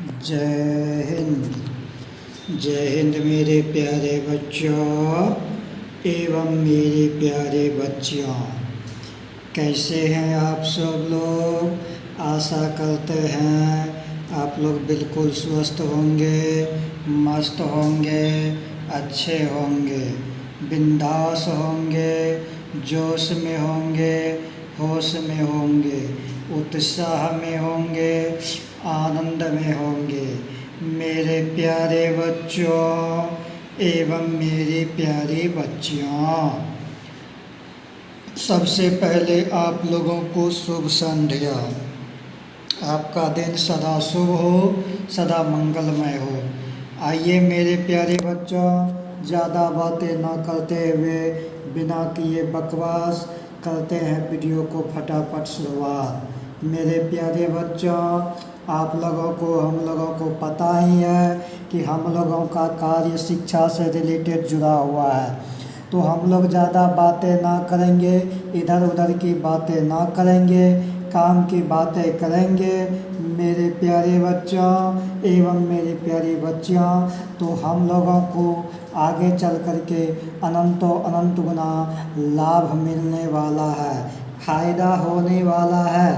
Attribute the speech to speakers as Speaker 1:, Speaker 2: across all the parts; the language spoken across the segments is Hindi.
Speaker 1: जय हिंद। जय हिंद मेरे प्यारे बच्चों एवं मेरे प्यारे बच्चियों। कैसे हैं आप सब लोग। आशा करते हैं आप लोग बिल्कुल स्वस्थ होंगे, मस्त होंगे, अच्छे होंगे, बिंदास होंगे, जोश में होंगे, होश में होंगे, उत्साह में होंगे, आनंद में होंगे। मेरे प्यारे बच्चों एवं मेरी प्यारी बच्चियों, सबसे पहले आप लोगों को शुभ संध्या। आपका दिन सदा शुभ हो, सदा मंगलमय हो। आइए मेरे प्यारे बच्चों, ज़्यादा बातें ना करते हुए बिना किए बकवास करते हैं वीडियो को फटाफट शुरुआत। मेरे प्यारे बच्चों, आप लोगों को हम लोगों को पता ही है कि हम लोगों का कार्य शिक्षा से रिलेटेड जुड़ा हुआ है, तो हम लोग ज़्यादा बातें ना करेंगे, इधर उधर की बातें ना करेंगे, काम की बातें करेंगे मेरे प्यारे बच्चों एवं मेरी प्यारी बच्चियाँ। तो हम लोगों को आगे चल कर के अनंतों अनंत गुना लाभ मिलने वाला है, फायदा होने वाला है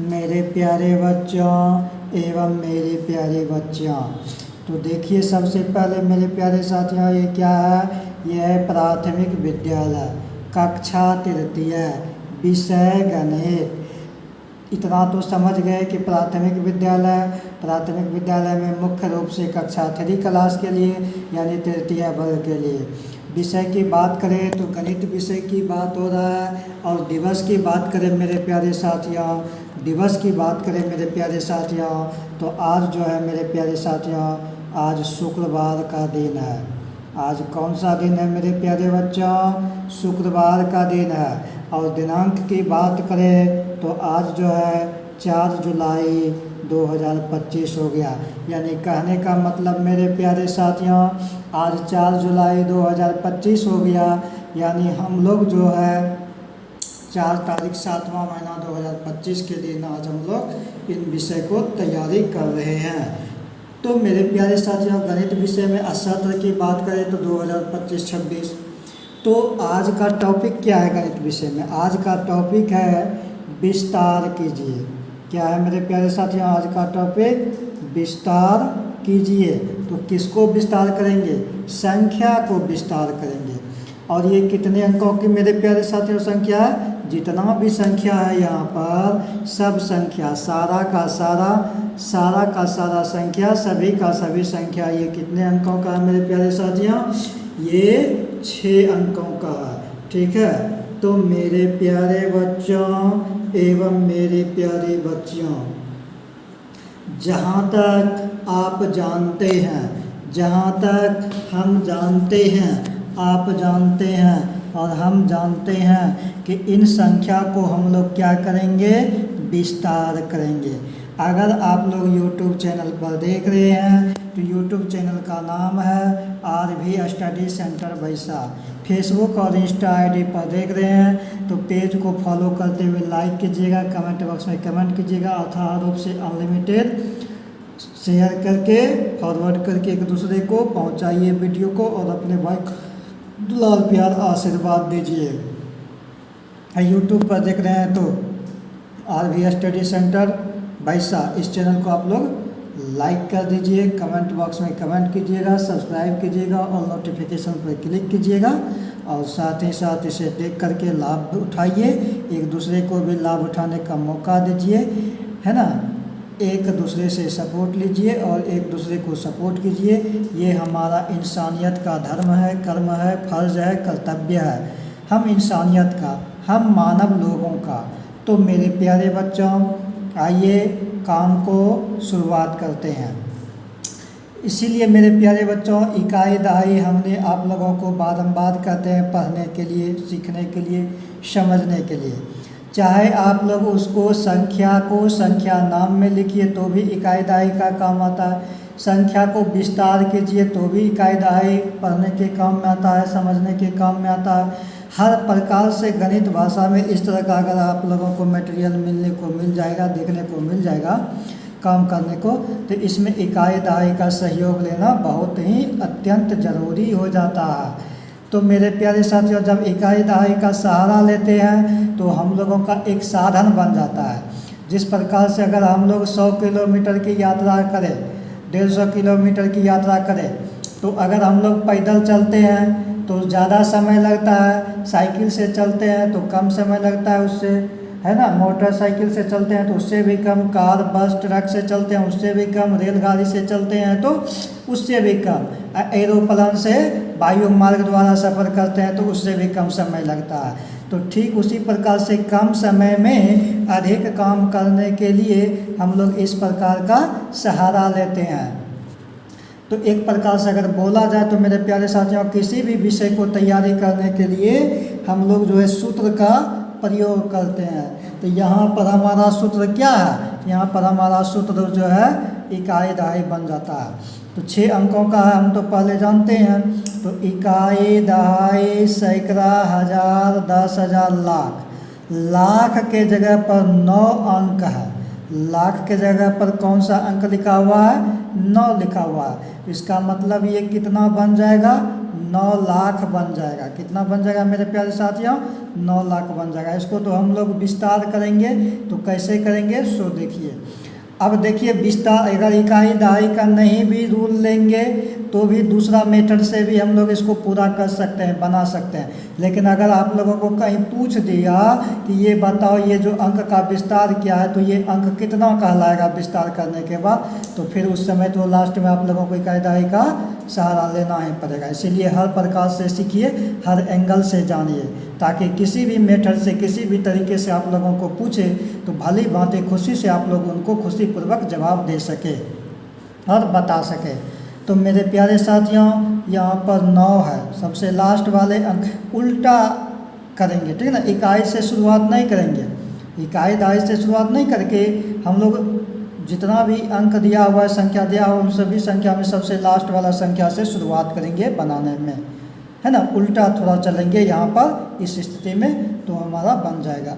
Speaker 1: मेरे प्यारे बच्चों एवं मेरी प्यारी बच्चियाँ। तो देखिए, सबसे पहले मेरे प्यारे साथियों, ये क्या है? यह है प्राथमिक विद्यालय, कक्षा तृतीय, विषय गणित। इतना तो समझ गए कि प्राथमिक विद्यालय में मुख्य रूप से कक्षा 3 क्लास के लिए यानी तृतीय वर्ग के लिए। विषय की बात करें तो गणित विषय की बात हो रहा है। और दिवस की बात करें मेरे प्यारे साथियों, तो आज जो है मेरे प्यारे साथियों, आज शुक्रवार का दिन है। आज कौन सा दिन है मेरे प्यारे बच्चों? शुक्रवार का दिन है। और दिनांक की बात करें तो आज जो है 4 जुलाई 2025 हो गया। यानी कहने का मतलब मेरे प्यारे साथियों, आज 4 जुलाई 2025 हो गया। यानी हम लोग जो है 4 तारीख 7वां महीना 2025 के दिन आज हम लोग इन विषय को तैयारी कर रहे हैं। तो मेरे प्यारे साथियों, गणित विषय में सत्र की बात करें तो 2025-26। तो आज का टॉपिक क्या है गणित विषय में? आज का टॉपिक है विस्तार कीजिए। क्या है मेरे प्यारे साथियों? आज का टॉपिक विस्तार कीजिए। तो किसको विस्तार करेंगे? संख्या को विस्तार करेंगे। और ये कितने अंकों की मेरे प्यारे साथियों संख्या है? जितना भी संख्या है यहाँ पर, सब संख्या, सारा का सारा संख्या, सभी का सभी संख्या, ये कितने अंकों का है मेरे प्यारे साथियों? ये 6 अंकों का है। ठीक है। तो मेरे प्यारे बच्चों एवं मेरी प्यारी बच्चियों, जहाँ तक आप जानते हैं, जहाँ तक हम जानते हैं, आप जानते हैं और हम जानते हैं कि इन संख्या को हम लोग क्या करेंगे? विस्तार करेंगे। अगर आप लोग YouTube चैनल पर देख रहे हैं तो YouTube चैनल का नाम है RV स्टडी सेंटर बैसा। फेसबुक और इंस्टा ID पर देख रहे हैं तो पेज को फॉलो करते हुए लाइक कीजिएगा, कमेंट बॉक्स में कमेंट कीजिएगा, अथाह रूप से अनलिमिटेड शेयर करके फॉरवर्ड करके एक दूसरे को पहुंचाइए वीडियो को, और अपने भाई दुलार प्यार आशीर्वाद दीजिए। YouTube पर देख रहे हैं तो RV स्टडी सेंटर बैसा, इस चैनल को आप लोग लाइक कर दीजिए, कमेंट बॉक्स में कमेंट कीजिएगा, सब्सक्राइब कीजिएगा और नोटिफिकेशन पर क्लिक कीजिएगा। और साथ ही साथ इसे देख करके लाभ उठाइए, एक दूसरे को भी लाभ उठाने का मौका दीजिए, है ना। एक दूसरे से सपोर्ट लीजिए और एक दूसरे को सपोर्ट कीजिए। ये हमारा इंसानियत का धर्म है, कर्म है, फर्ज है, कर्तव्य है। हम इंसानियत का, हम मानव लोगों का। तो मेरे प्यारे बच्चों, आइए काम को शुरुआत करते हैं। इसीलिए मेरे प्यारे बच्चों, इकाई दहाई हमने आप लोगों को बारंबार कहते हैं पढ़ने के लिए, सीखने के लिए, समझने के लिए। चाहे आप लोग उसको संख्या को संख्या नाम में लिखिए तो भी इकाई दहाई का काम आता है, संख्या को विस्तार कीजिए तो भी इकाई दहाई पढ़ने के काम में आता है, समझने के काम में आता है। हर प्रकार से गणित भाषा में इस तरह का अगर आप लोगों को मटेरियल मिलने को मिल जाएगा, देखने को मिल जाएगा, काम करने को, तो इसमें इकाई दहाई का सहयोग लेना बहुत ही अत्यंत ज़रूरी हो जाता है। तो मेरे प्यारे साथियों, जब इकाई दहाई का सहारा लेते हैं तो हम लोगों का एक साधन बन जाता है। जिस प्रकार से अगर हम लोग 100 किलोमीटर की यात्रा करें, 150 किलोमीटर की यात्रा करें, तो अगर हम लोग पैदल चलते हैं तो ज़्यादा समय लगता है, साइकिल से चलते हैं तो कम समय लगता है उससे, है ना। मोटरसाइकिल से चलते हैं तो उससे भी कम, कार बस ट्रक से चलते हैं उससे भी कम, रेलगाड़ी से चलते हैं तो उससे भी कम, एरोप्लेन से वायु मार्ग द्वारा सफ़र करते हैं तो उससे भी कम समय लगता है। तो ठीक उसी प्रकार से कम समय में अधिक काम करने के लिए हम लोग इस प्रकार का सहारा लेते हैं। तो एक प्रकार से अगर बोला जाए तो मेरे प्यारे साथियों, किसी भी विषय को तैयारी करने के लिए हम लोग जो है सूत्र का प्रयोग करते हैं। तो यहाँ पर हमारा सूत्र क्या है, यहाँ पर हमारा सूत्र जो है इकाई दहाई बन जाता है। तो 6 अंकों का है, हम तो पहले जानते हैं। तो इकाई दहाई सैकड़ा, हज़ार, 10,000, लाख। लाख के जगह पर 9 अंक है। लाख के जगह पर कौन सा अंक लिखा हुआ है, 9 लिखा हुआ है। इसका मतलब ये कितना बन जाएगा, 9 लाख बन जाएगा। कितना बन जाएगा मेरे प्यारे साथियों, 9 लाख बन जाएगा। इसको तो हम लोग विस्तार करेंगे, तो कैसे करेंगे सो देखिए। अब देखिए विस्तार, अगर इकाई दहाई का नहीं भी रूल लेंगे तो भी दूसरा मेथड से भी हम लोग इसको पूरा कर सकते हैं, बना सकते हैं। लेकिन अगर आप लोगों को कहीं पूछ दिया कि ये बताओ ये जो अंक का विस्तार क्या है, तो ये अंक कितना कहलाएगा विस्तार करने के बाद, तो फिर उस समय तो लास्ट में आप लोगों को इकाई दहाई का सहारा लेना ही पड़ेगा। इसीलिए हर प्रकार से सीखिए, हर एंगल से जानिए, ताकि किसी भी मेथड से, किसी भी तरीके से आप लोगों को पूछे तो भली भांति खुशी से आप लोग उनको खुशीपूर्वक जवाब दे सके और बता सके। तो मेरे प्यारे साथियों, यहाँ पर 9 है, सबसे लास्ट वाले अंक उल्टा करेंगे, ठीक है ना। इकाई से शुरुआत नहीं करेंगे, इकाई दहाई से शुरुआत नहीं करके हम लोग जितना भी अंक दिया हुआ है, संख्या दिया हुआ, उन सभी संख्या में सबसे लास्ट वाला संख्या से शुरुआत करेंगे बनाने में, है ना। उल्टा थोड़ा चलेंगे यहाँ पर इस स्थिति में, तो हमारा बन जाएगा।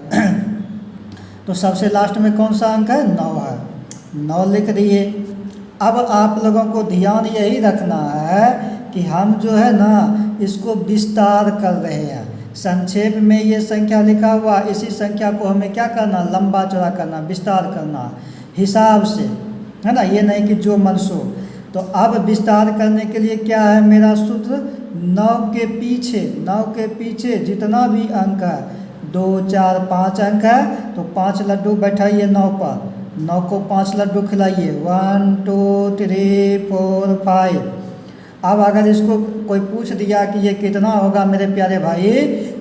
Speaker 1: तो सबसे लास्ट में कौन सा अंक है, 9 है, 9 लिख दिए। अब आप लोगों को ध्यान यही रखना है कि हम जो है ना इसको विस्तार कर रहे हैं। संक्षेप में ये संख्या लिखा हुआ, इसी संख्या को हमें क्या करना, लंबा चौड़ा करना, विस्तार करना हिसाब से, है ना। ये नहीं कि जो मन सो। तो अब विस्तार करने के लिए क्या है मेरा सूत्र, 9 के पीछे जितना भी अंक है, 2, 4, 5 अंक है, तो 5 लड्डू बैठाइए 9 पर, 9 को 5 लड्डू खिलाइए, 1, 2, 3, 4, 5। अब अगर इसको कोई पूछ दिया कि ये कितना होगा मेरे प्यारे भाई,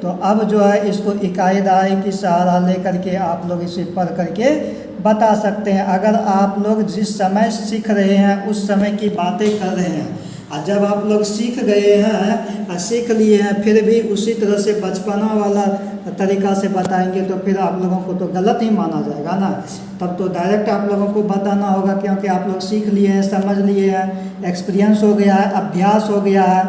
Speaker 1: तो अब जो है इसको इकाई दहाई की सहारा लेकर के आप लोग इसे पढ़ करके बता सकते हैं। अगर आप लोग जिस समय सीख रहे हैं उस समय की बातें कर रहे हैं, और जब आप लोग सीख गए हैं और सीख लिए हैं फिर भी उसी तरह से बचपना वाला तरीका से बताएंगे तो फिर आप लोगों को तो गलत ही माना जाएगा ना। तब तो डायरेक्ट आप लोगों को बताना होगा, क्योंकि आप लोग सीख लिए हैं, समझ लिए हैं, एक्सपीरियंस हो गया है, अभ्यास हो गया है।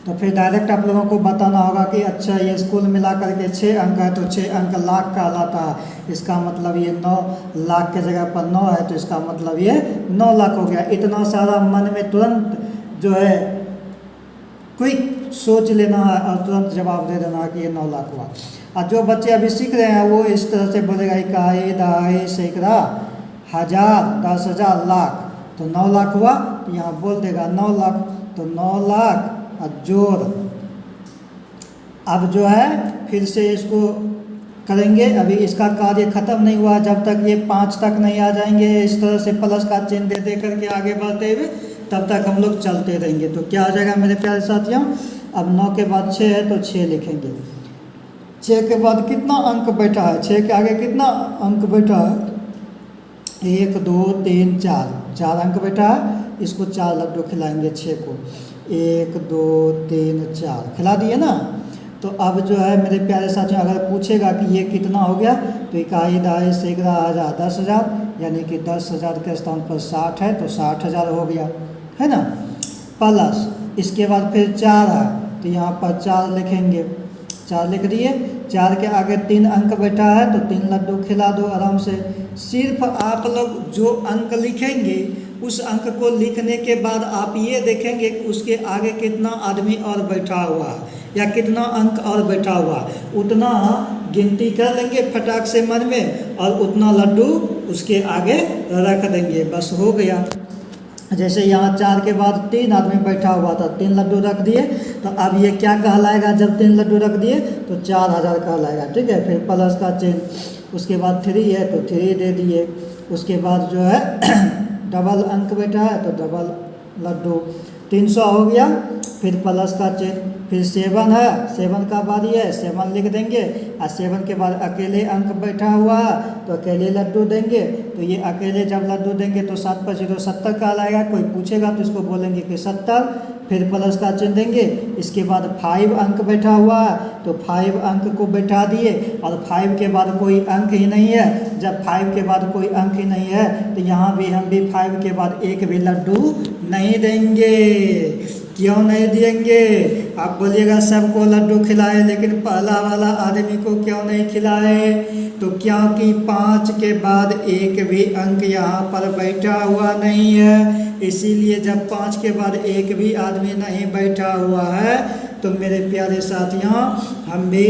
Speaker 1: तो फिर डायरेक्ट आप लोगों को बताना होगा कि अच्छा ये स्कूल मिला करके 6 अंक है, तो 6 अंक लाख कहलाता है। इसका मतलब ये 9 लाख के जगह पर 9 है, तो इसका मतलब ये 9 लाख हो गया। इतना सारा मन में तुरंत जो है क्विक सोच लेना है और तुरंत जवाब दे देना है कि ये 9 लाख हुआ। और जो बच्चे अभी सीख रहे हैं वो इस तरह से बोलेगा इकाई दहाई सैकड़ा, हज़ार, 10,000, लाख। तो 9 लाख हुआ, तो यहाँ बोल देगा 9 लाख। तो 9 लाख और जोड़, अब जो है फिर से इसको करेंगे। अभी इसका कार्य ख़त्म नहीं हुआ, जब तक ये 5 तक नहीं आ जाएंगे इस तरह से प्लस का चिन्ह दे करके आगे बढ़ते हुए, तब तक हम लोग चलते रहेंगे। तो क्या आ जाएगा मेरे प्यारे साथियों, अब 9 के बाद 6 है तो 6 लिखेंगे। 6 के बाद कितना अंक बैठा है, 6 के आगे कितना अंक बैठा है, 1, 2, 3, 4 अंक बैठा है। इसको 4 लड्डू खिलाएंगे 6 को, 1, 2, 3, 4 खिला दिए ना। तो अब जो है मेरे प्यारे साथियों, अगर पूछेगा कि ये कितना हो गया, तो इकाई दहाई सैकड़ा, हज़ार, 10,000, यानी कि 10,000 के स्थान पर 60 है, तो 60,000 हो गया, है ना। प्लस इसके बाद फिर 4 है, तो यहाँ पर 4 लिखेंगे, 4 लिख दिए। 4 के आगे 3 अंक बैठा है तो 3 लड्डू खिला दो आराम से। सिर्फ आप लोग जो अंक लिखेंगे उस अंक को लिखने के बाद आप ये देखेंगे कि उसके आगे कितना आदमी और बैठा हुआ है या कितना अंक और बैठा हुआ, उतना गिनती कर लेंगे फटाक से मन में और उतना लड्डू उसके आगे रख देंगे, बस हो गया। जैसे यहाँ 4 के बाद 3 आदमी बैठा हुआ था, 3 लड्डू रख दिए, तो अब ये क्या कहलाएगा, जब 3 लड्डू रख दिए तो 4000 कहलाएगा, ठीक है। फिर प्लस का चिन्ह, उसके बाद 3 है तो 3 दे दिए, उसके बाद जो है डबल अंक बैठा है तो डबल लड्डू, 300 हो गया। फिर प्लस का चिन्ह, फिर 7 है, 7 का बाद ये 7 लिख देंगे और 7 के बाद अकेले अंक बैठा हुआ है तो अकेले लड्डू देंगे। तो ये अकेले जब लड्डू देंगे तो 7 पर 0 70 कहलाएगा। कोई पूछेगा तो इसको बोलेंगे कि 70, फिर प्लस का चिन्ह देंगे। इसके बाद 5 अंक बैठा हुआ है तो 5 अंक को बैठा दिए और 5 के बाद कोई अंक ही नहीं है। जब 5 के बाद कोई अंक ही नहीं है तो यहाँ भी हम भी 5 के बाद एक भी लड्डू नहीं देंगे। क्यों नहीं देंगे, आप बोलिएगा सबको लड्डू खिलाए लेकिन पहला वाला आदमी को क्यों नहीं खिलाए, तो क्योंकि 5 के बाद एक भी अंक यहाँ पर बैठा हुआ नहीं है, इसीलिए जब 5 के बाद एक भी आदमी नहीं बैठा हुआ है तो मेरे प्यारे साथियों हम भी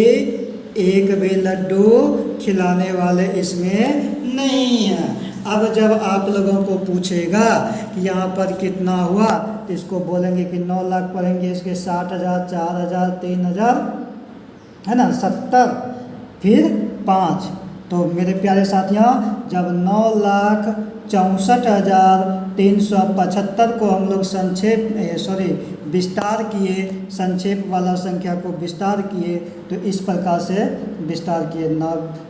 Speaker 1: एक भी लड्डू खिलाने वाले इसमें नहीं हैं। अब जब आप लोगों को पूछेगा कि यहाँ पर कितना हुआ तो इसको बोलेंगे कि 9 लाख पढ़ेंगे, इसके 60,000, 4,000, 3,000 है ना, 70, फिर 5। तो मेरे प्यारे साथियों जब 9,64,375 को हम लोग विस्तार किए, संक्षेप वाला संख्या को विस्तार किए तो इस प्रकार से विस्तार किए,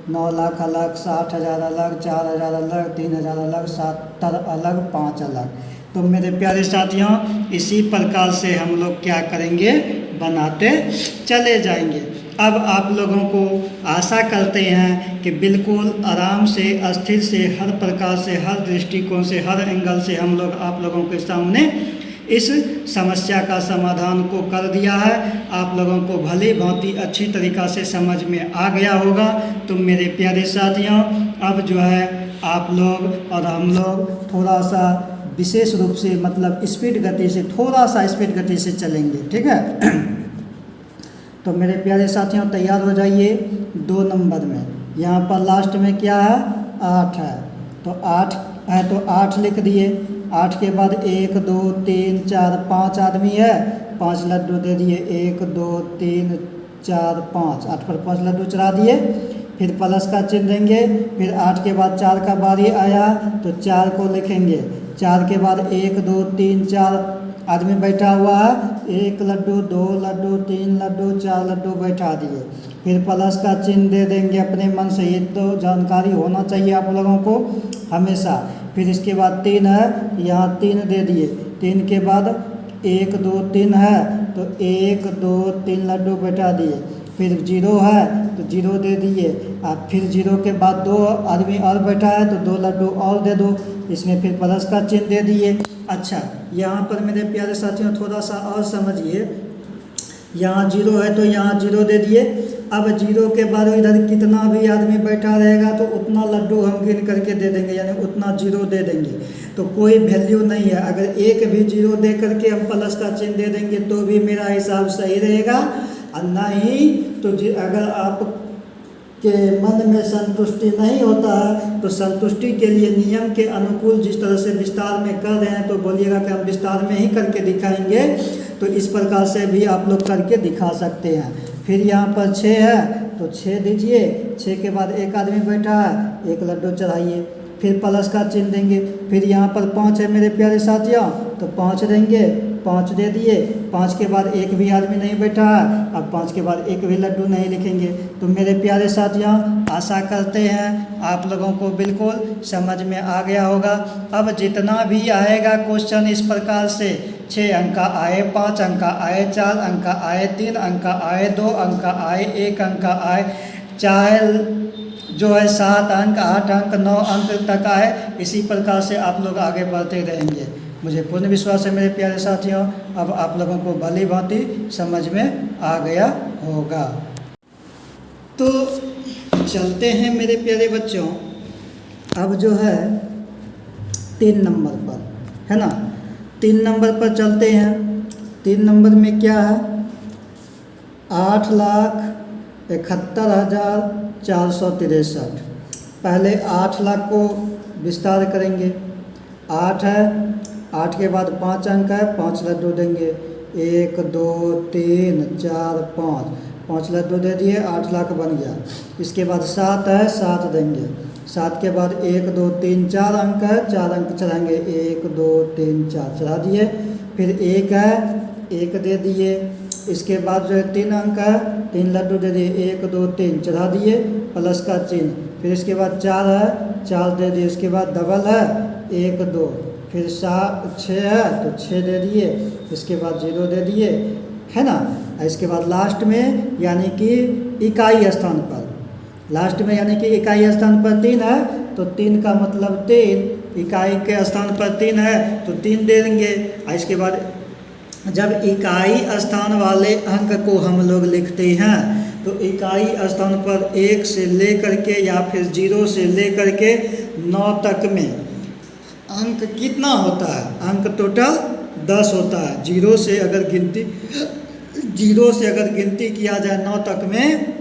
Speaker 1: 9 लाख अलग, 60,000 अलग, 4,000 अलग, 3,000 अलग, 70 अलग, 5 अलग। तो मेरे प्यारे साथियों इसी प्रकार से हम लोग क्या करेंगे, बनाते चले जाएंगे। अब आप लोगों को आशा करते हैं कि बिल्कुल आराम से, अस्थिर से, हर प्रकार से, हर दृष्टिकोण से, हर एंगल से हम लोग आप लोगों के सामने इस समस्या का समाधान को कर दिया है। आप लोगों को भली भांति अच्छी तरीक़ा से समझ में आ गया होगा। तो मेरे प्यारे साथियों अब जो है आप लोग और हम लोग थोड़ा सा विशेष रूप से मतलब स्पीड गति से, थोड़ा सा स्पीड गति से चलेंगे, ठीक है। तो मेरे प्यारे साथियों तैयार हो जाइए। 2 नंबर में यहाँ पर लास्ट में क्या है, 8 है, तो 8 है तो 8 लिख दिए। 8 के बाद 1 2 3 4 5 आदमी है, 5 लड्डू दे दिए, 1 2 3 4 5, 8 पर 5 लड्डू चढ़ा दिए। फिर प्लस का चिन्ह देंगे। फिर 8 के बाद 4 का बारी आया तो 4 को लिखेंगे। 4 के बाद 1 2 3 4 आदमी बैठा हुआ है, 1 लड्डू, 2 लड्डू, 3 लड्डू, 4 लड्डू बैठा दिए। फिर प्लस का चिन्ह दे देंगे अपने मन से, ये तो जानकारी होना चाहिए आप लोगों को हमेशा। फिर इसके बाद 3 है, यहाँ 3 दे दिए। 3 के बाद 1 2 3 है तो 1 2 3 लड्डू बैठा दिए। फिर 0 है तो 0 दे दिए। और फिर 0 के बाद 2 आदमी और बैठा है तो 2 लड्डू और दे दो, इसमें फिर प्लस का चिन्ह दे दिए। अच्छा यहाँ पर मेरे प्यारे साथियों थोड़ा सा और समझिए, यहाँ 0 है तो यहाँ 0 दे दिए। अब 0 के बाद इधर कितना भी आदमी बैठा रहेगा तो उतना लड्डू हम गिन करके दे देंगे, यानी उतना 0 दे देंगे, तो कोई वैल्यू नहीं है। अगर एक भी 0 दे करके हम प्लस का चिन्ह दे देंगे तो भी मेरा हिसाब सही रहेगा, और नहीं तो अगर आप के मन में संतुष्टि नहीं होता है तो संतुष्टि के लिए नियम के अनुकूल जिस तरह से विस्तार में कर रहे हैं तो बोलिएगा कि हम विस्तार में ही करके दिखाएंगे, तो इस प्रकार से भी आप लोग करके दिखा सकते हैं। फिर यहाँ पर 6 है तो 6 दीजिए। 6 के बाद 1 आदमी बैठा है, 1 लड्डू चढ़ाइए। फिर प्लस का चिन्ह देंगे। फिर यहाँ पर 5 है मेरे प्यारे साथियों तो 5 देंगे, 5 दे दिए। 5 के बाद 1 भी आदमी नहीं बैठा है, अब 5 के बाद 1 भी लड्डू नहीं लिखेंगे। तो मेरे प्यारे साथियों आशा करते हैं आप लोगों को बिल्कुल समझ में आ गया होगा। अब जितना भी आएगा क्वेश्चन इस प्रकार से, 6 अंक आए, 5 अंक आए, 4 अंक आए, 3 अंक आए, 2 अंक आए, 1 अंक आए, चाहे जो है 7 अंक, 8 अंक, 9 अंक तक आए, इसी प्रकार से आप लोग आगे बढ़ते रहेंगे। मुझे पूर्ण विश्वास है मेरे प्यारे साथियों अब आप लोगों को भली भांति समझ में आ गया होगा। तो चलते हैं मेरे प्यारे बच्चों, अब जो है 3 नंबर पर, है ना, 3 नंबर पर चलते हैं। 3 नंबर में क्या है, 8,71,463। पहले 8 लाख को विस्तार करेंगे। 8 है, 8 के बाद 5 अंक है, 5 लड्डू देंगे। 1 2 3 4 5 लड्डू दे दिए, 8 लाख बन गया। इसके बाद 7 है, 7 देंगे। 7 के बाद 1 2 3 4 अंक है, 4 अंक चढ़ाएंगे। 1 2 3 4 चढ़ा दिए। फिर 1 है, 1 दे दिए। इसके बाद जो है 3 अंक है, 3 लड्डू दे दिए। 1 2 3 चढ़ा दिए, प्लस का चिन्ह। फिर इसके बाद 4 है, 4 दे दिए। इसके बाद डबल है, 1 2। फिर 6 है तो 6 दे दिए। इसके बाद 0 दे दिए, है ना। इसके बाद लास्ट में यानी कि इकाई स्थान पर, लास्ट में यानी कि इकाई स्थान पर 3 है तो 3 का मतलब 3, इकाई के स्थान पर 3 है तो 3 दे देंगे। इसके बाद जब इकाई स्थान वाले अंक को हम लोग लिखते हैं तो इकाई स्थान पर 1 से लेकर के या फिर 0 से लेकर के 9 तक में अंक कितना होता है, अंक टोटल 10 होता है। 0 से अगर गिनती किया जाए 9 तक में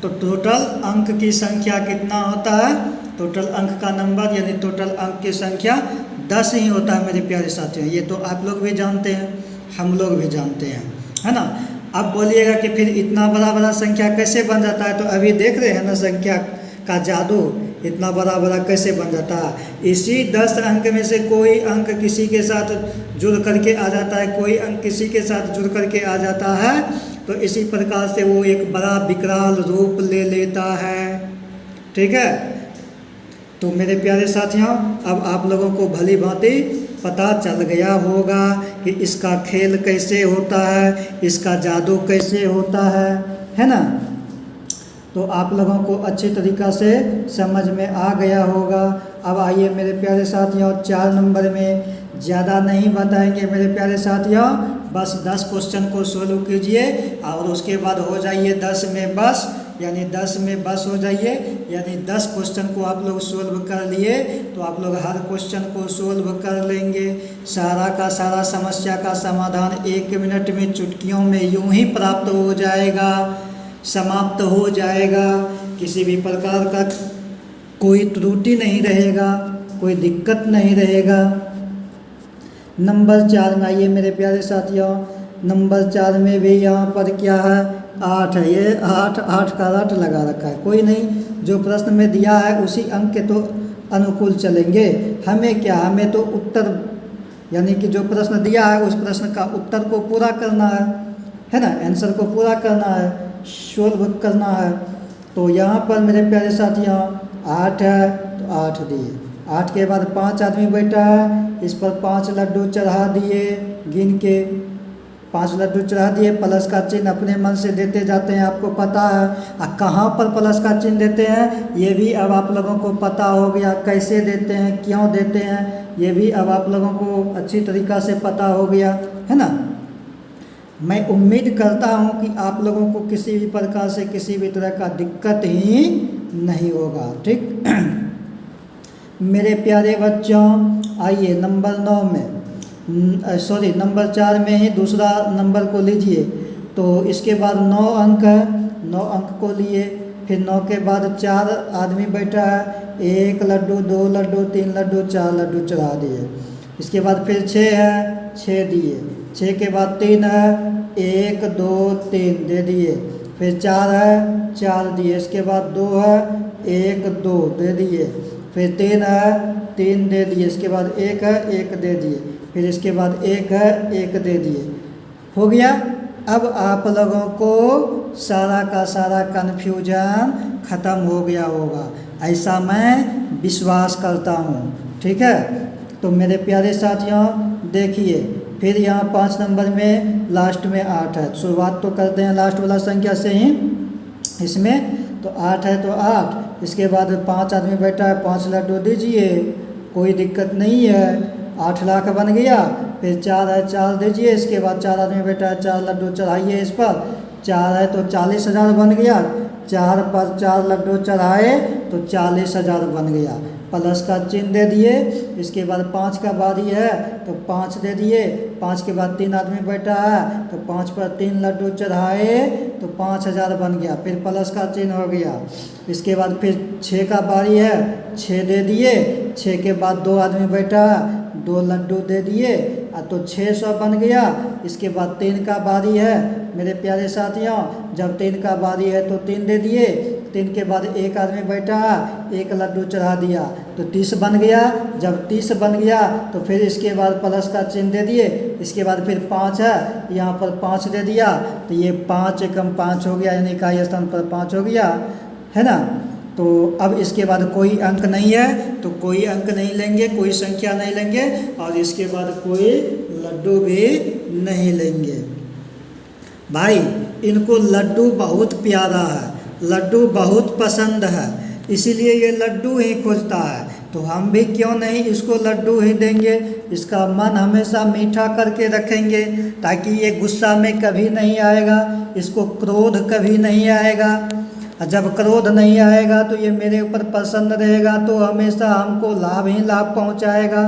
Speaker 1: तो टोटल अंक की संख्या कितना होता है, टोटल अंक का नंबर यानी टोटल अंक की संख्या 10 ही होता है मेरे प्यारे साथियों। ये तो आप लोग भी जानते हैं, हम लोग भी जानते हैं, है ना। अब बोलिएगा कि फिर इतना बड़ा संख्या कैसे बन जाता है, तो अभी देख रहे हैं ना संख्या का जादू, इतना बड़ा कैसे बन जाता है। इसी 10 अंक में से कोई अंक किसी के साथ जुड़ करके आ जाता है, कोई अंक किसी के साथ जुड़ करके आ जाता है, तो इसी प्रकार से वो एक बड़ा विकराल रूप ले लेता है। ठीक है, तो मेरे प्यारे साथियों अब आप लोगों को भली भांति पता चल गया होगा कि इसका खेल कैसे होता है, इसका जादू कैसे होता है ना। तो आप लोगों को अच्छी तरीक़ा से समझ में आ गया होगा। अब आइए मेरे प्यारे साथियों 4 नंबर में, ज़्यादा नहीं बताएंगे मेरे प्यारे साथियों, बस 10 क्वेश्चन को सोल्व कीजिए और उसके बाद हो जाइए 10 में बस, यानी 10 में बस हो जाइए। यानी 10 क्वेश्चन को आप लोग सोल्व कर लिए तो आप लोग हर क्वेश्चन को सोल्व कर लेंगे। सारा का सारा समस्या का समाधान 1 मिनट में चुटकियों में यूं ही प्राप्त हो जाएगा, समाप्त हो जाएगा। किसी भी प्रकार का कोई त्रुटि नहीं रहेगा, कोई दिक्कत नहीं रहेगा। नंबर 4 में आइए मेरे प्यारे साथियों, नंबर 4 में भी यहाँ पर क्या है, 8 है। ये 8 का रट लगा रखा है, कोई नहीं, जो प्रश्न में दिया है उसी अंक के तो अनुकूल चलेंगे। हमें क्या, हमें तो उत्तर यानी कि जो प्रश्न दिया है उस प्रश्न का उत्तर को पूरा करना है ना, आंसर को पूरा करना है, सोल्व करना है। तो यहाँ पर मेरे प्यारे साथियों 8 है तो 8 दिए। 8 के बाद 5 आदमी बैठा है, इस पर 5 लड्डू चढ़ा दिए, गिन के 5 लड्डू चढ़ा दिए। प्लस का चिन्ह अपने मन से देते जाते हैं, आपको पता है। कहाँ पर प्लस का चिन्ह देते हैं ये भी अब आप लोगों को पता हो गया, कैसे देते हैं, क्यों देते हैं, ये भी अब आप लोगों को अच्छी तरीक़ा से पता हो गया, है ना। मैं उम्मीद करता हूँ कि आप लोगों को किसी भी प्रकार से किसी भी तरह का दिक्कत ही नहीं होगा। ठीक मेरे प्यारे बच्चों, आइए नंबर 9 में, नंबर 4 में ही दूसरा नंबर को लीजिए। तो इसके बाद 9 अंक है, 9 अंक को लिए। फिर 9 के बाद 4 आदमी बैठा है, 1 लड्डू, 2 लड्डू, 3 लड्डू, 4 लड्डू चढ़ा दिए। इसके बाद फिर 6 है, 6 दिए। 6 के बाद 3 है, 1 2 3 दे दिए। फिर 4 है, 4 दिए। इसके बाद 2 है, 1 2 दे दिए। फिर 3 है, 3 दे दिए। इसके बाद 1 है, 1 दे दिए। फिर इसके बाद 1 है, 1 दे दिए। हो गया। अब आप लोगों को सारा का सारा कन्फ्यूजन ख़त्म हो गया होगा, ऐसा मैं विश्वास करता हूँ। ठीक है, तो मेरे प्यारे साथियों देखिए, फिर यहाँ 5 नंबर में लास्ट में 8 है। शुरुआत तो करते हैं लास्ट वाला संख्या से ही। इसमें तो 8 है तो 8। इसके बाद 5 आदमी बैठा है, 5 लड्डू दीजिए, कोई दिक्कत नहीं है, 8 लाख बन गया। फिर 4 है, 4 दीजिए। इसके बाद 4 आदमी बैठा है, 4 लड्डू चढ़ाइए इस पर, 4 है तो 40,000 बन गया। 4 पर 4 लड्डू चढ़ाए तो 40,000 बन गया। प्लस का चिन्ह दे दिए। इसके बाद 5 का बारी है तो 5 दे दिए। 5 के बाद 3 आदमी बैठा है तो 5 पर 3 लड्डू चढ़ाए तो 5,000 बन गया। फिर प्लस का चिन्ह हो गया। इसके बाद फिर 6 का बारी है, 6 दे दिए। 6 के बाद 2 आदमी बैठा है, 2 लड्डू दे दिए तो 600 बन गया। इसके बाद 3 का बारी है मेरे प्यारे साथियों, जब 3 का बारी है तो 3 दे दिए। 3 के बाद 1 आदमी बैठा, 1 लड्डू चढ़ा दिया तो 30 बन गया। जब 30 बन गया तो फिर इसके बाद प्लस का चिन्ह दे दिए। इसके बाद फिर 5 है, यहाँ पर 5 दे दिया तो ये 5 एकम 5 हो गया, यानी इकाई स्थान पर 5 हो गया, है ना। तो अब इसके बाद कोई अंक नहीं है तो कोई अंक नहीं लेंगे, कोई संख्या नहीं लेंगे और इसके बाद कोई लड्डू भी नहीं लेंगे। भाई इनको लड्डू बहुत प्यारा है, लड्डू बहुत पसंद है, इसीलिए ये लड्डू ही खोजता है। तो हम भी क्यों नहीं इसको लड्डू ही देंगे। इसका मन हमेशा मीठा करके रखेंगे ताकि ये गुस्सा में कभी नहीं आएगा, इसको क्रोध कभी नहीं आएगा। जब क्रोध नहीं आएगा तो ये मेरे ऊपर प्रसन्न रहेगा तो हमेशा हमको लाभ ही लाभ पहुंचाएगा,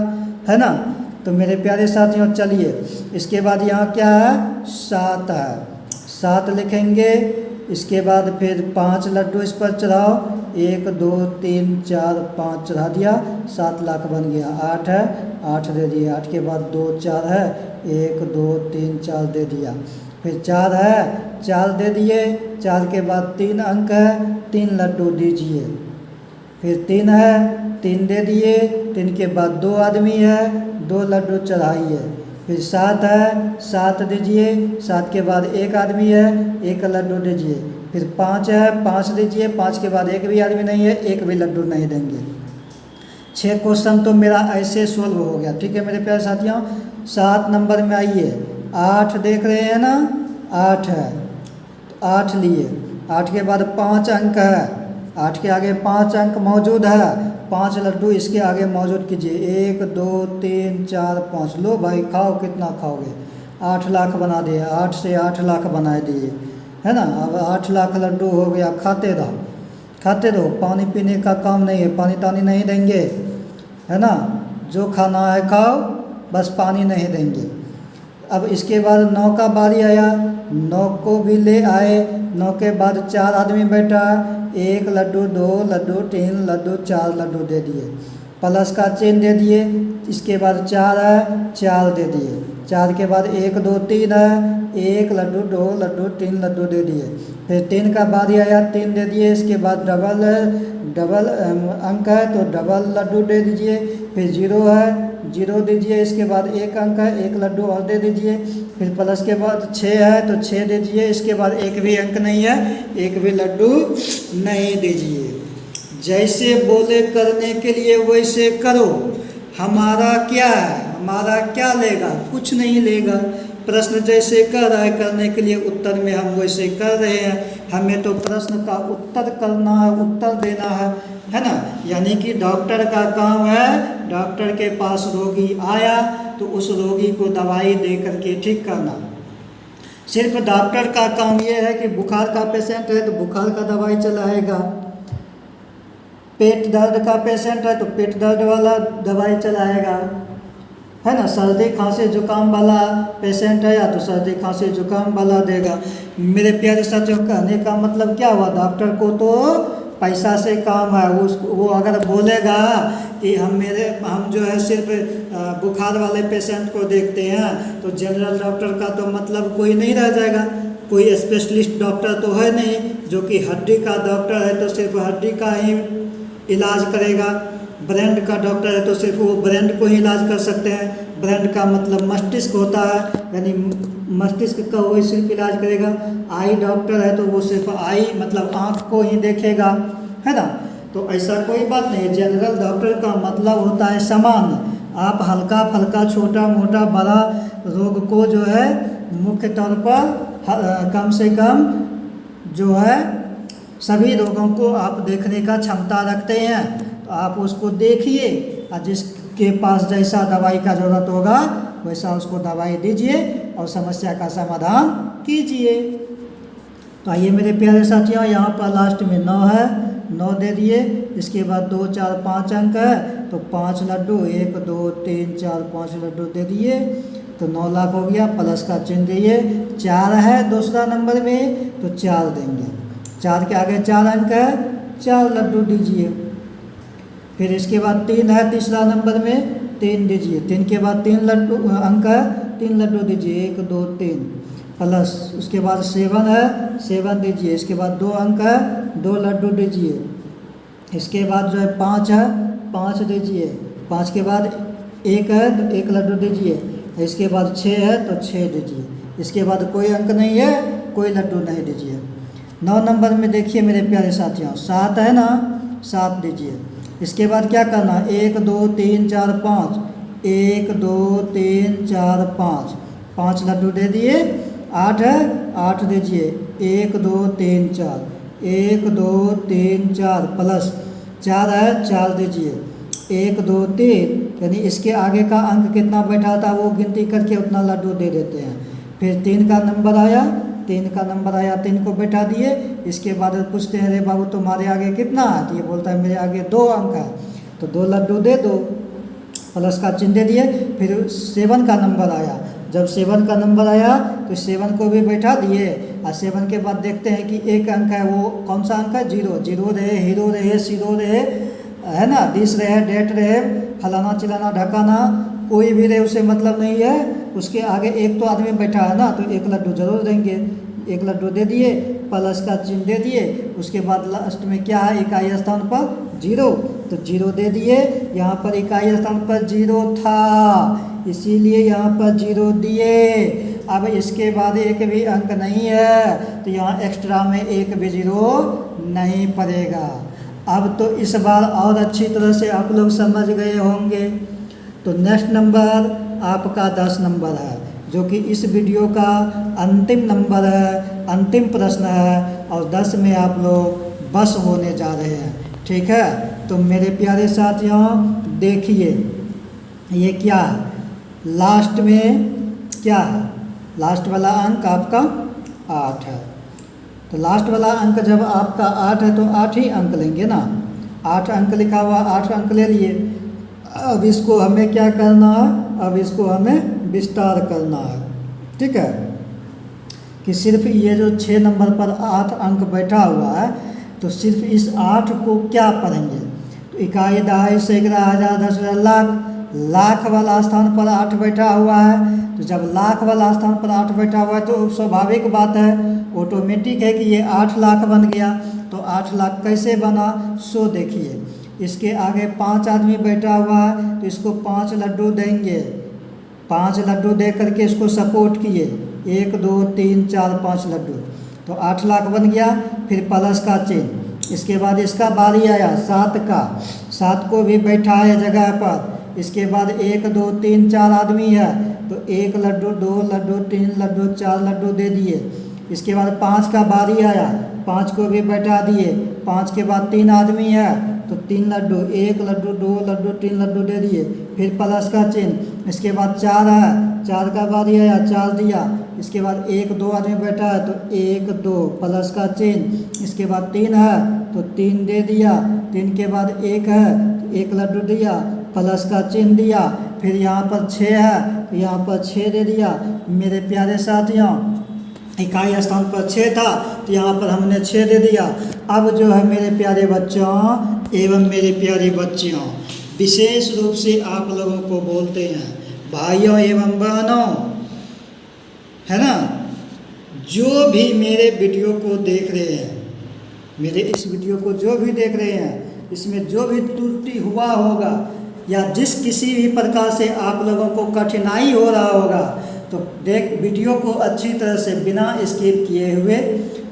Speaker 1: है ना। तो मेरे प्यारे साथियों चलिए इसके बाद यहाँ क्या है, 7 है, 7 लिखेंगे। इसके बाद फिर 5 लड्डू इस पर चढ़ाओ, 1 2 3 4 5 चढ़ा दिया, 7 लाख बन गया। 8 है, 8 दे दिए। 8 के बाद 2 4 है, 1 2 3 4 दे दिया। फिर 4 है, 4 दे दिए। 4 के बाद 3 अंक है, 3 लड्डू दीजिए। फिर 3 है, 3 दे दिए। 3 के बाद 2 आदमी है, 2 लड्डू चढ़ाइए। फिर 7 है, 7 दीजिए। 7 के बाद 1 आदमी है, 1 लड्डू दीजिए। फिर 5 है, 5 दीजिए। 5 के बाद 1 भी आदमी नहीं है, 1 भी लड्डू नहीं देंगे। 6 क्वेश्चन तो मेरा ऐसे सोल्व हो गया, ठीक है मेरे प्यारे साथियों। 7 नंबर में आइए, 8 देख रहे हैं ना, 8 है तो 8 लिए। 8 के बाद 5 अंक है, 8 के आगे 5 अंक मौजूद है, 5 लड्डू इसके आगे मौजूद कीजिए। 1 2 3 4 5, लो भाई खाओ, कितना खाओगे। 8 लाख बना दिए, 8 से 8 लाख बना दिए, है ना। अब 8 लाख लड्डू हो गया, खाते रहो खाते रहो। पानी पीने का काम नहीं है, पानी तानी नहीं देंगे, है ना। जो खाना है खाओ, बस पानी नहीं देंगे। अब इसके बाद 9 का बारी आया, 9 को भी ले आए। 9 के बाद 4 आदमी बैठा, 1 लड्डू 2 लड्डू 3 लड्डू 4 लड्डू दे दिए। प्लस का चिन्ह दे दिए। इसके बाद 4 है, 4 दे दिए। 4 के बाद 1 2 3 है, 1 लड्डू 2 लड्डू 3 लड्डू दे दिए। फिर 3 का बारी आया, 3 दे दिए। इसके बाद डबल अंक है तो डबल लड्डू दे दीजिए। फिर 0 है, 0 दीजिए। इसके बाद 1 अंक है, 1 लड्डू और दे दीजिए। फिर प्लस के बाद 6 है तो 6 दे दीजिए। इसके बाद 1 भी अंक नहीं है, 1 भी लड्डू नहीं दीजिए। जैसे बोले करने के लिए वैसे करो। हमारा क्या है, हमारा क्या लेगा, कुछ नहीं लेगा। प्रश्न जैसे कर रहा है करने के लिए, उत्तर में हम वैसे कर रहे हैं। हमें तो प्रश्न का उत्तर करना है, उत्तर देना है ना। यानी कि डॉक्टर का काम है, डॉक्टर के पास रोगी आया तो उस रोगी को दवाई दे करके ठीक करना। सिर्फ डॉक्टर का काम ये है कि बुखार का पेशेंट है तो बुखार का दवाई चलाएगा, पेट दर्द का पेशेंट है तो पेट दर्द वाला दवाई चलाएगा, है ना। सर्दी खांसी जुकाम वाला पेशेंट है या तो सर्दी खांसी जुकाम वाला देगा। मेरे प्यारे साथियों, कहने का मतलब क्या हुआ, डॉक्टर को तो पैसा से काम है। वो अगर बोलेगा कि हम जो है सिर्फ बुखार वाले पेशेंट को देखते हैं तो जनरल डॉक्टर का तो मतलब कोई नहीं रह जाएगा। कोई स्पेशलिस्ट डॉक्टर तो है नहीं जो कि हड्डी का डॉक्टर है तो सिर्फ हड्डी का ही इलाज करेगा। ब्रेन का डॉक्टर है तो सिर्फ वो ब्रेन को ही इलाज कर सकते हैं। ब्रेन का मतलब मस्तिष्क होता है, यानी मस्तिष्क का वो सिर्फ इलाज करेगा। आई डॉक्टर है तो वो सिर्फ आई मतलब आँख को ही देखेगा, है ना। तो ऐसा कोई बात नहीं। जनरल डॉक्टर का मतलब होता है सामान्य। आप हल्का फल्का छोटा मोटा बड़ा रोग को जो है मुख्य तौर पर कम से कम जो है सभी रोगों को आप देखने का क्षमता रखते हैं तो आप उसको देखिए और जिसके पास जैसा दवाई का ज़रूरत होगा वैसा उसको दवाई दीजिए और समस्या का समाधान कीजिए। तो आइए मेरे प्यारे साथियों, यहाँ पर लास्ट में 9 है, 9 दे दिए। इसके बाद 2 4 5 अंक है तो 5 लड्डू, 1 2 3 4 5 लड्डू दे दिए, तो 9 लाख हो गया। प्लस का चिन्ह दिए। 4 है दूसरा नंबर में तो 4 देंगे, 4 के आगे 4 अंक है, 4 लड्डू दीजिए। फिर इसके बाद 3 है तीसरा नंबर में, 3 दीजिए। 3 के बाद 3 लड्डू अंक है, 3 लड्डू दीजिए, 1 2 3। प्लस उसके बाद 7 है, 7 दीजिए। इसके बाद 2 अंक है, 2 लड्डू दीजिए। इसके बाद जो है 5 है, 5 दीजिए। 5 के बाद 1 है तो 1 लड्डू दीजिए। इसके बाद 6 है तो 6 दीजिए। इसके बाद कोई अंक नहीं है, कोई लड्डू नहीं दीजिए। 9 नंबर में देखिए मेरे प्यारे साथियों, 7 है ना, 7 दीजिए। इसके बाद क्या करना, 1 2 3 4 5, 1 2 3 4 5, 5 लड्डू दे दिए। 8 है, 8 दीजिए। 1 2 3 4, 1 2 3 4। प्लस 4 है, 4 दीजिए। 1 2 3, यानी इसके आगे का अंक कितना बैठा था वो गिनती करके उतना लड्डू दे देते हैं। फिर 3 का नंबर आया, 3 का नंबर आया, 3 को बैठा दिए। इसके बाद पूछते हैं, अरे बाबू तुम्हारे आगे कितना है, तो ये बोलता है मेरे आगे 2 अंक है, तो 2 लड्डू दे दो। प्लस का चिन्ह दे दिए। फिर 7 का नंबर आया, जब 7 का नंबर आया तो 7 को भी बैठा दिए। और 7 के बाद देखते हैं कि एक अंक है, वो कौन सा अंक है, 0। 0 रहे, हीरो रहे, सीरो रहे, है ना, दिस रहे, डेट रहे, फलाना चिलाना ढकाना, कोई भी रहे उसे मतलब नहीं है। उसके आगे एक तो आदमी बैठा है ना, तो 1 लड्डू जरूर देंगे। 1 लड्डू दे दिए, प्लस का चिन्ह दे दिए। उसके बाद लास्ट में क्या है, इकाई स्थान पर 0, तो 0 दे दिए। यहाँ पर इकाई स्थान पर 0 था, इसीलिए यहाँ पर 0 दिए। अब इसके बाद एक भी अंक नहीं है, तो यहाँ एक्स्ट्रा में एक भी 0 नहीं पड़ेगा। अब तो इस बार और अच्छी तरह से आप लोग समझ गए होंगे। तो नेक्स्ट नंबर आपका 10 नंबर है, जो कि इस वीडियो का अंतिम नंबर है, अंतिम प्रश्न है, और 10 में आप लोग बस होने जा रहे हैं। ठीक है, तो मेरे प्यारे साथियों देखिए, ये क्या है, लास्ट में क्या है, लास्ट वाला अंक आपका 8 है। तो लास्ट वाला अंक जब आपका 8 है तो 8 ही अंक लेंगे ना, 8 अंक लिखा हुआ, 8 अंक ले लिए। अब इसको हमें क्या करना है, अब इसको हमें विस्तार करना है। ठीक है, कि सिर्फ ये जो 6 नंबर पर 8 अंक बैठा हुआ है, तो सिर्फ इस 8 को क्या पढ़ेंगे, तो इकाई, दहाई, सैकड़ा, हज़ार, 10 हज़ार, लाख। लाख वाला स्थान पर 8 बैठा हुआ है, तो जब लाख वाला स्थान पर 8 बैठा हुआ है तो स्वाभाविक बात है, ऑटोमेटिक है कि ये 8 लाख बन गया। तो 8 लाख कैसे बना, सो देखिए, इसके आगे 5 आदमी बैठा हुआ है, तो इसको 5 लड्डू देंगे। 5 लड्डू दे करके इसको सपोर्ट किए, 1 2 3 4 5 लड्डू, तो 8 लाख बन गया। फिर प्लस का चिन्ह। इसके बाद इसका बारी आया 7 का, 7 को भी बैठाए जगह पर। इसके बाद 1 2 3 4 आदमी है, तो 1 लड्डू, 2 लड्डू, 3 लड्डू, 4 लड्डू दे दिए। इसके बाद 5 का बारी आया, 5 को भी बैठा दिए। 5 के बाद 3 आदमी है, तो 3 लड्डू, 1 लड्डू, 2 लड्डू, 3 लड्डू दे दिए। फिर प्लस का चिन्ह। इसके बाद 4 है, 4 का बारी आया, 4 दिया। इसके बाद 1 2 आदमी बैठा है, तो 1 2 प्लस का चिन्ह। इसके बाद 3 है, तो 3 दे दिया। 3 के बाद 1 है, तो 1 लड्डू दिया, प्लस का चिन्ह दिया। फिर यहाँ पर 6 है, तो यहाँ पर 6 दे दिया। मेरे प्यारे साथियों, इकाई स्थान पर 6 था, तो यहाँ पर हमने 6 दे दिया। अब जो है मेरे प्यारे बच्चों एवं मेरे प्यारे बच्चियों, विशेष रूप से आप लोगों को बोलते हैं, भाइयों एवं बहनों, है ना, जो भी मेरे वीडियो को देख रहे हैं, मेरे इस वीडियो को जो भी देख रहे हैं, इसमें जो भी त्रुटि हुआ होगा या जिस किसी भी प्रकार से आप लोगों को कठिनाई हो रहा होगा, तो वीडियो को अच्छी तरह से बिना स्किप किए हुए,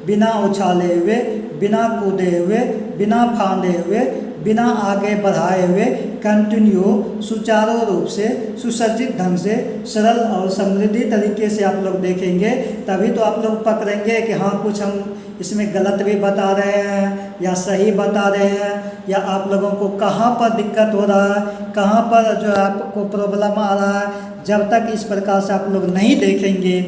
Speaker 1: बिना उछाले हुए, बिना कूदे हुए, बिना फांदे हुए, बिना आगे बढ़ाए हुए कंटिन्यू सुचारू रूप से, सुसज्जित ढंग से, सरल और समृद्धि तरीके से आप लोग देखेंगे, तभी तो आप लोग पकड़ेंगे कि हाँ कुछ हम इसमें गलत भी बता रहे हैं या सही बता रहे हैं, या आप लोगों को कहाँ पर दिक्कत हो रहा है, कहाँ पर जो आपको प्रॉब्लम आ रहा है। जब तक इस प्रकार से आप लोग नहीं देखेंगे,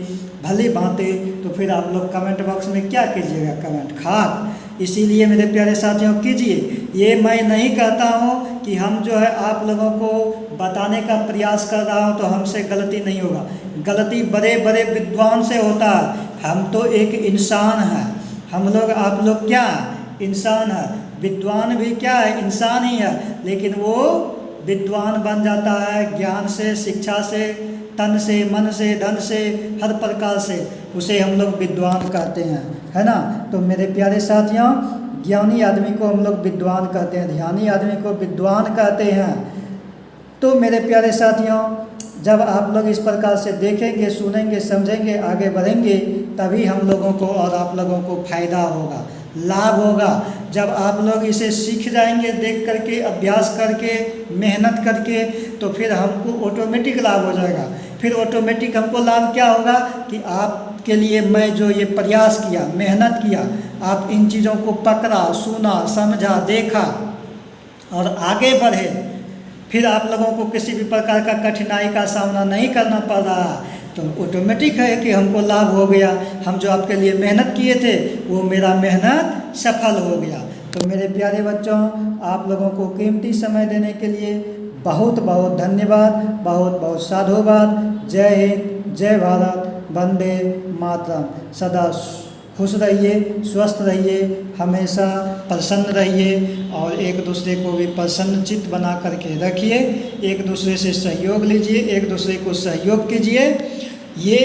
Speaker 1: भली भांति, तो फिर आप लोग कमेंट बॉक्स में क्या कीजिएगा, कमेंट खाक। इसीलिए मेरे प्यारे साथियों कीजिए। ये मैं नहीं कहता हूँ कि हम जो है आप लोगों को बताने का प्रयास कर रहा हूँ तो हमसे गलती नहीं होगा, गलती बड़े बड़े विद्वान से होता है। हम तो एक इंसान हैं, हम लोग आप लोग क्या इंसान है, विद्वान भी क्या है, इंसान ही है, लेकिन वो विद्वान बन जाता है ज्ञान से, शिक्षा से, तन से, मन से, धन से, हर प्रकार से उसे हम लोग विद्वान कहते हैं, है ना। तो मेरे प्यारे साथियों, ज्ञानी आदमी को हम लोग विद्वान कहते हैं, ध्यानी आदमी को विद्वान कहते हैं। तो मेरे प्यारे साथियों, जब आप लोग इस प्रकार से देखेंगे, सुनेंगे, समझेंगे, आगे बढ़ेंगे, तभी हम लोगों को और आप लोगों को फायदा होगा, लाभ होगा। जब आप लोग इसे सीख जाएंगे, देख करके, अभ्यास करके, मेहनत करके, तो फिर हमको ऑटोमेटिक लाभ हो जाएगा। फिर ऑटोमेटिक हमको लाभ क्या होगा कि आपके लिए मैं जो ये प्रयास किया, मेहनत किया, आप इन चीज़ों को पकड़ा, सुना, समझा, देखा और आगे बढ़े, फिर आप लोगों को किसी भी प्रकार का कठिनाई का सामना नहीं करना पड़ रहा, तो ऑटोमेटिक है कि हमको लाभ हो गया। हम जो आपके लिए मेहनत किए थे वो मेरा मेहनत सफल हो गया। तो मेरे प्यारे बच्चों, आप लोगों को कीमती समय देने के लिए बहुत बहुत धन्यवाद, बहुत बहुत साधुवाद। जय हिंद, जय भारत, वंदे मातरम। सदा खुश रहिए, स्वस्थ रहिए, हमेशा प्रसन्न रहिए और एक दूसरे को भी प्रसन्न चित्त बना करके रखिए। एक दूसरे से सहयोग लीजिए, एक दूसरे को सहयोग कीजिए। ये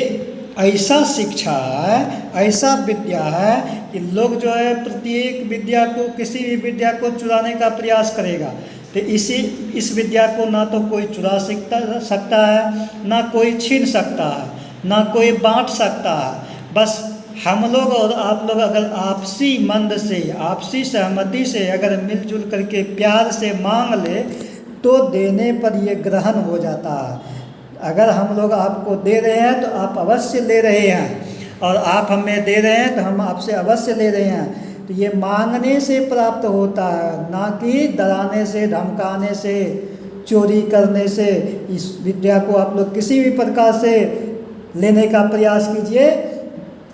Speaker 1: ऐसा शिक्षा है, ऐसा विद्या है कि लोग जो है प्रत्येक विद्या को, किसी भी विद्या को चुराने का प्रयास करेगा तो इस विद्या को ना तो कोई चुरा सकता है, ना कोई छीन सकता है, ना कोई बांट सकता है। बस हम लोग और आप लोग अगर आपसी मंद से, आपसी सहमति से अगर मिलजुल करके प्यार से मांग ले तो देने पर ये ग्रहण हो जाता है। अगर हम लोग आपको दे रहे हैं तो आप अवश्य ले रहे हैं, और आप हमें दे रहे हैं तो हम आपसे अवश्य ले रहे हैं। तो ये मांगने से प्राप्त होता है, ना कि डराने से, धमकाने से, चोरी करने से। इस विद्या को आप लोग किसी भी प्रकार से लेने का प्रयास कीजिए,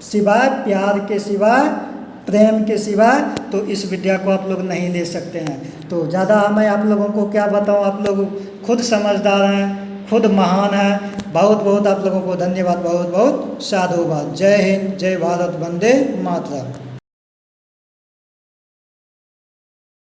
Speaker 1: सिवाय प्यार के, सिवाय प्रेम के सिवाय, तो इस विद्या को आप लोग नहीं ले सकते हैं। तो ज़्यादा मैं आप लोगों को क्या बताऊं, आप लोग खुद समझदार हैं, खुद महान हैं। बहुत बहुत आप लोगों को धन्यवाद, बहुत बहुत साधुवाद। जय हिंद, जय भारत, वंदे मातरम।